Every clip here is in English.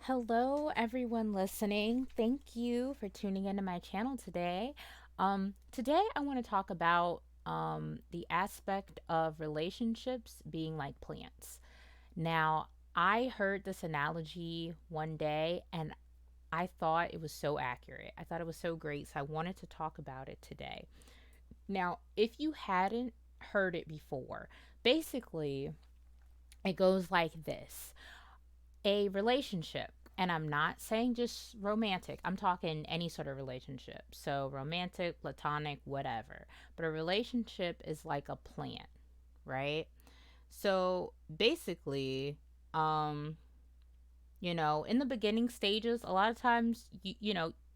Hello, everyone listening. Thank you for tuning into my channel today. Today, I want to talk about the aspect of relationships being like plants. Now, I heard this analogy one day and I thought it was so accurate. I thought it was so great, so I wanted to talk about it today. Now, if you hadn't heard it before, basically, it goes like this: a relationship, and I'm not saying just romantic, I'm talking any sort of relationship. So, romantic, platonic, whatever. But a relationship is like a plant, right? So, basically, um, in the beginning stages, a lot of times,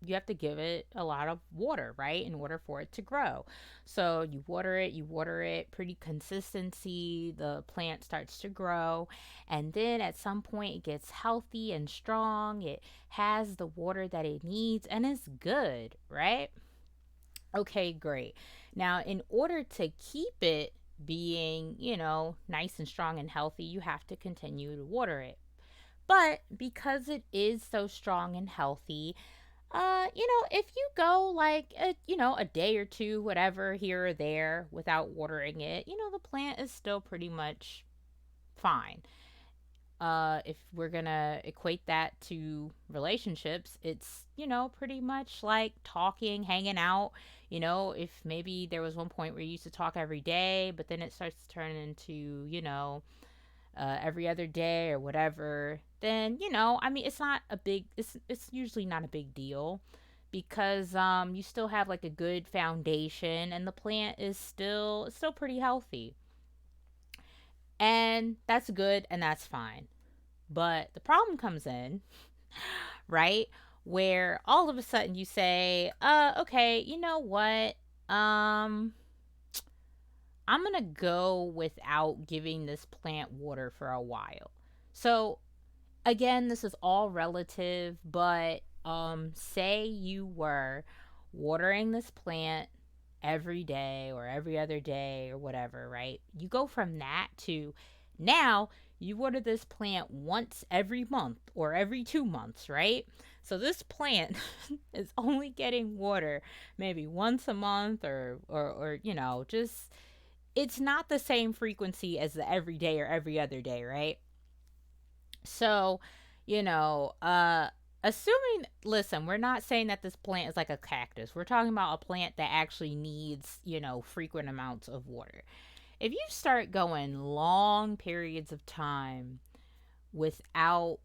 you have to give it a lot of water, right, in order for it to grow. So you water it pretty consistency, the plant starts to grow, and then at some point it gets healthy and strong. It has the water that it needs and it's good, right? Okay, great. Now, in order to keep it being, nice and strong and healthy, you have to continue to water it. But because it is so strong and healthy, if you go like a day or two, whatever, here or there without watering it, the plant is still pretty much fine. If we're gonna equate that to relationships, it's pretty much like talking, hanging out. If maybe there was one point where you used to talk every day, but then it starts to turn into every other day or whatever, then I mean, it's not a big. It's usually not a big deal because you still have like a good foundation and the plant is still pretty healthy, and that's good and that's fine. But the problem comes in, right, where all of a sudden you say, okay, you know what, I'm gonna go without giving this plant water for a while. So again, this is all relative, but say you were watering this plant every day or every other day or whatever, right? You go from that to now you water this plant once every month or every 2 months, right? So this plant is only getting water maybe once a month or just it's not the same frequency as the every day or every other day, right? So, you know, uh assuming, listen, we're not saying that this plant is like a cactus. We're talking about a plant that actually needs, frequent amounts of water. If you start going long periods of time without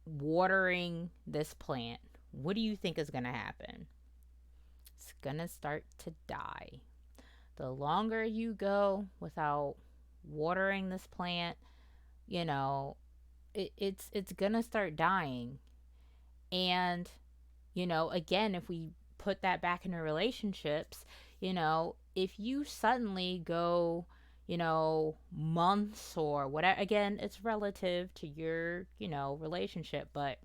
watering this plant, what do you think is going to happen? It's going to start to die. The longer you go without watering this plant, you know, it's going to start dying. And again, if we put that back into relationships, if you suddenly go, months or whatever, again, it's relative to your, relationship, but,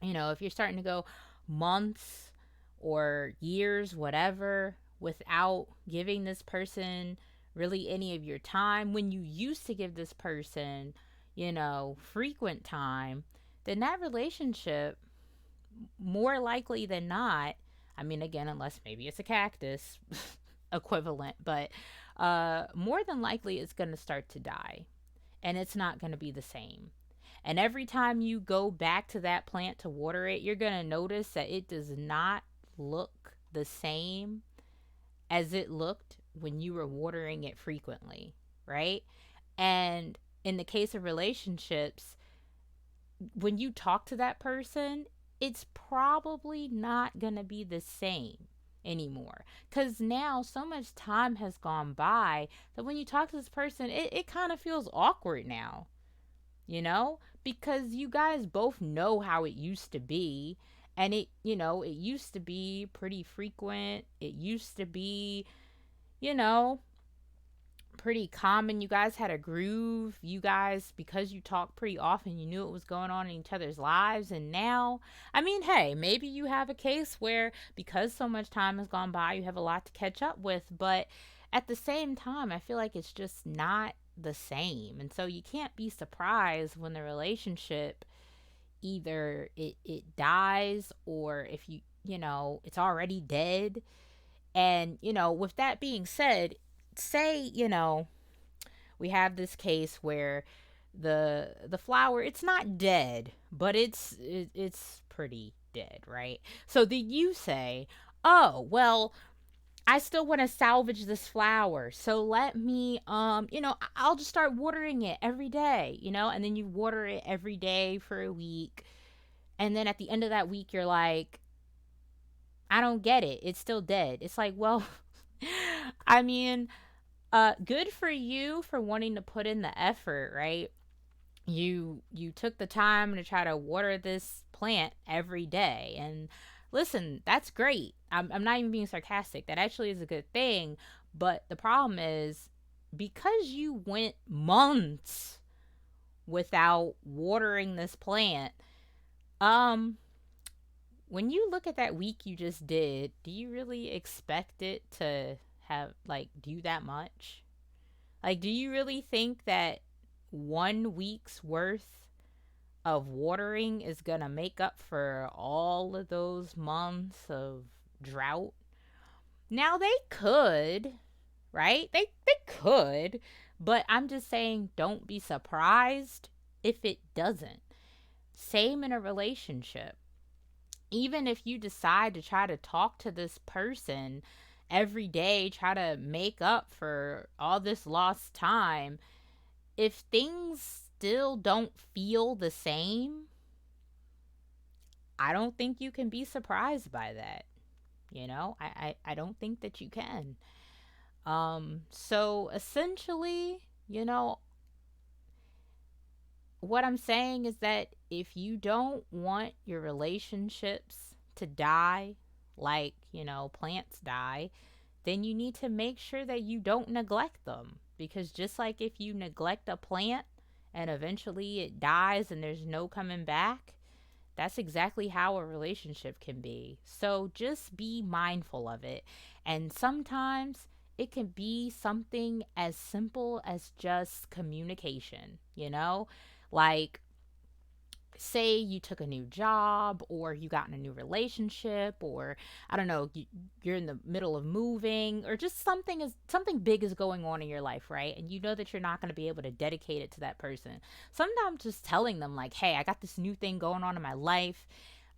if you're starting to go months or years, whatever, without giving this person really any of your time, when you used to give this person, frequent time, then that relationship, more likely than not, I mean, again, unless maybe it's a cactus equivalent, but more than likely it's going to start to die and it's not going to be the same. And every time you go back to that plant to water it, you're going to notice that it does not look the same as it looked when you were watering it frequently, right? And in the case of relationships, when you talk to that person, it's probably not going to be the same anymore. Because now so much time has gone by that when you talk to this person, it kind of feels awkward now, because you guys both know how it used to be. And it used to be pretty frequent. It used to be, you know, pretty common. You guys had a groove. You guys, because you talked pretty often, you knew what was going on in each other's lives. And now, I mean, hey, maybe you have a case where because so much time has gone by, you have a lot to catch up with. But at the same time, I feel like it's just not the same. And so you can't be surprised when the relationship either it dies, or if it's already dead. And, with that being said, say, we have this case where the flower, it's not dead, but it's pretty dead, right? So then you say, "Oh, well, I still want to salvage this flower. So let me I'll just start watering it every day, and then you water it every day for a week. And then at the end of that week you're like, I don't get it. It's still dead." It's like, well, I mean, good for you for wanting to put in the effort, right? You took the time to try to water this plant every day. And listen, that's great. I'm not even being sarcastic. That actually is a good thing. But the problem is, because you went months without watering this plant, um when you look at that week you just did, do you really expect it to have like do that much? Like, do you really think that 1 week's worth of watering is going to make up for all of those months of drought? Now they could, right? They could, but I'm just saying don't be surprised if it doesn't. Same in a relationship. Even if you decide to try to talk to this person every day, try to make up for all this lost time, if things still don't feel the same, I don't think you can be surprised by that. I don't think that you can. So essentially, what I'm saying is that if you don't want your relationships to die like, plants die, then you need to make sure that you don't neglect them. Because just like if you neglect a plant and eventually it dies and there's no coming back, that's exactly how a relationship can be. So just be mindful of it. And sometimes it can be something as simple as just communication, Like, say you took a new job, or you got in a new relationship, or I don't know, you're in the middle of moving, or just something big is going on in your life, right? And you know that you're not going to be able to dedicate it to that person. Sometimes just telling them like, hey, I got this new thing going on in my life,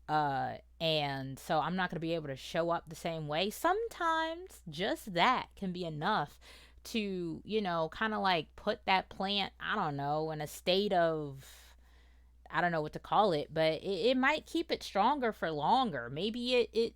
and so I'm not going to be able to show up the same way. Sometimes just that can be enough to, kind of like put that plant, I don't know, in a state of, I don't know what to call it, but it might keep it stronger for longer. Maybe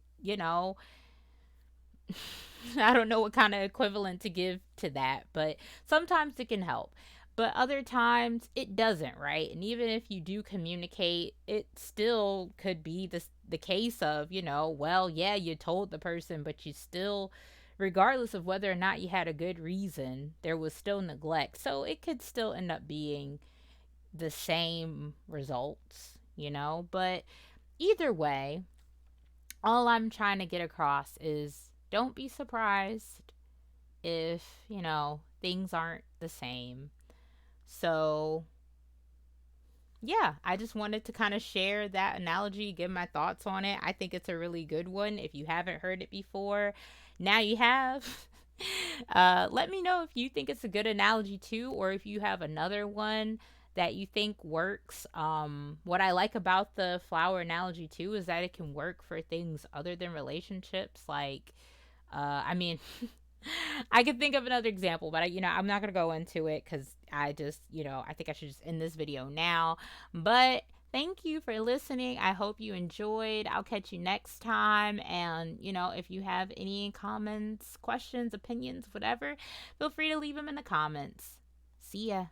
I don't know what kind of equivalent to give to that, but sometimes it can help. But other times it doesn't, right? And even if you do communicate, it still could be the case of, well, yeah, you told the person, but you still, regardless of whether or not you had a good reason, there was still neglect. So it could still end up being the same results, But either way, all I'm trying to get across is don't be surprised if, things aren't the same. So, yeah, I just wanted to kind of share that analogy, give my thoughts on it. I think it's a really good one. If you haven't heard it before, now you have. Let me know if you think it's a good analogy too, or if you have another one that you think works. What I like about the flower analogy too is that it can work for things other than relationships. Like, I mean, I could think of another example, but I'm not gonna go into it because I just, I think I should just end this video now. But thank you for listening. I hope you enjoyed. I'll catch you next time. And, if you have any comments, questions, opinions, whatever, feel free to leave them in the comments. See ya.